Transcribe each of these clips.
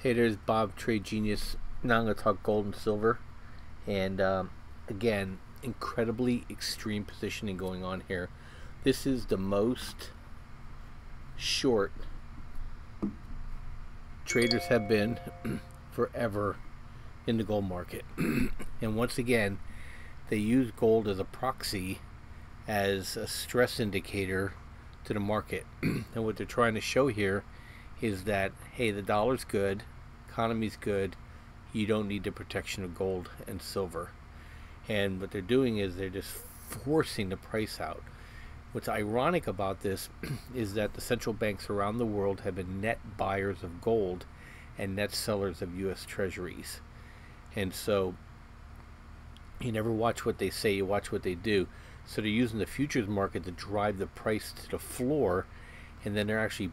Hey, there's Bob, Trade Genius. Now I'm going to talk gold and silver. And again, incredibly extreme positioning going on here. This is the most short traders have been forever in the gold market. And once again, they use gold as a proxy, as a stress indicator to the market. And what they're trying to show here is that, hey, the dollar's good, economy's good, you don't need the protection of gold and silver. And what they're doing is they're just forcing the price out. What's ironic about this is that the central banks around the world have been net buyers of gold and net sellers of US treasuries. And so you never watch what they say, you watch what they do. So they're using the futures market to drive the price to the floor, and then they're actually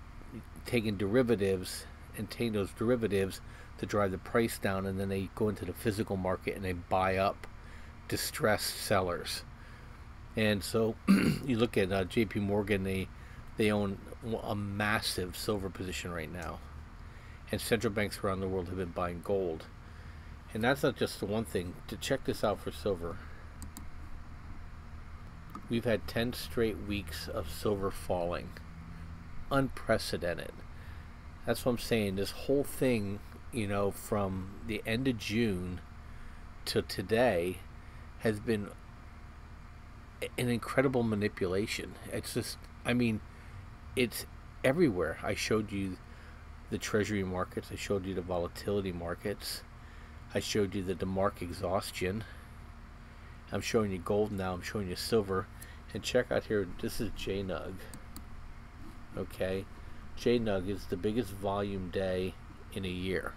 taking derivatives and taking those derivatives to drive the price down, and then they go into the physical market and they buy up distressed sellers. And so you look at JP Morgan, they own a massive silver position right now, and central banks around the world have been buying gold. And that's not just the one thing. To check this out for silver, we've had 10 straight weeks of silver falling. Unprecedented. That's what I'm saying. This whole thing, from the end of June to today has been an incredible manipulation. It's just, it's everywhere. I showed you the treasury markets, I showed you the volatility markets, I showed you the DeMark exhaustion. I'm showing you gold now, I'm showing you silver. And check out here, this is JNUG. Okay, JNUG is the biggest volume day in a year.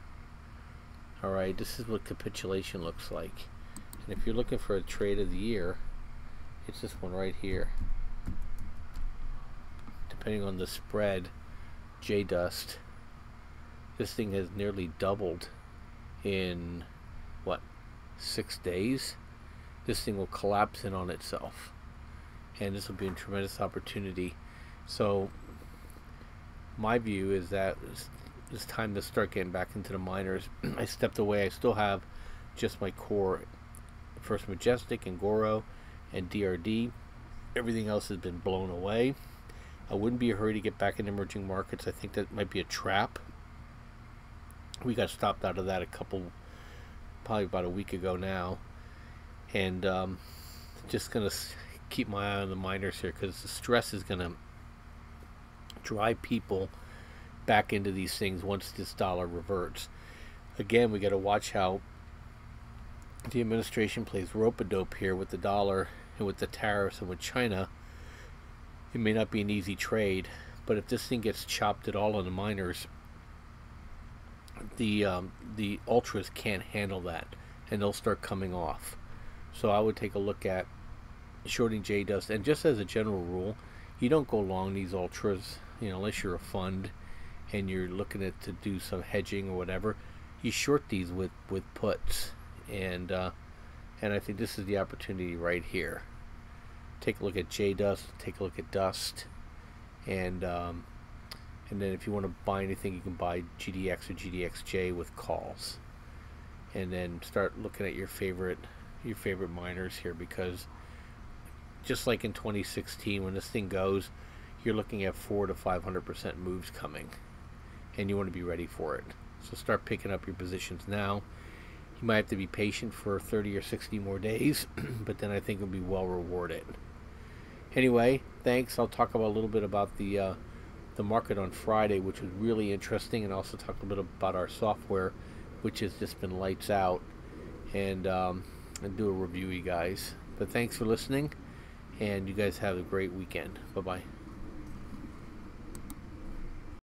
Alright, this is what capitulation looks like. And if you're looking for a trade of the year, it's this one right here. Depending on the spread, J-Dust, this thing has nearly doubled in, 6 days? This thing will collapse in on itself. And this will be a tremendous opportunity. So my view is that it's time to start getting back into the miners. I stepped away. I still have just my core, First Majestic and Goro and DRD. Everything else has been blown away. I wouldn't be in a hurry to get back in emerging markets. I think that might be a trap. We got stopped out of that probably about a week ago now. And just going to keep my eye on the miners here, because the stress is going to drive people back into these things once this dollar reverts. Again, we got to watch how the administration plays rope-a-dope here with the dollar and with the tariffs and with China. It may not be an easy trade, but if this thing gets chopped at all on the miners, the ultras can't handle that, and they'll start coming off. So I would take a look at shorting J-Dust, and just as a general rule, you don't go long these ultras, unless you're a fund and you're looking at to do some hedging or whatever. You short these with puts, and I think this is the opportunity right here. Take a look at J-Dust, take a look at Dust, and then if you want to buy anything, you can buy GDX or GDXJ with calls, and then start looking at your favorite miners here, because just like in 2016, when this thing goes, you're looking at 400 to 500% moves coming, and you want to be ready for it. So start picking up your positions now. You might have to be patient for 30 or 60 more days, but then I think it'll be well rewarded. Anyway, thanks. I'll talk about a little bit about the market on Friday, which was really interesting, and also talk a little bit about our software, which has just been lights out, and do a review, you guys. But thanks for listening, and you guys have a great weekend. Bye-bye.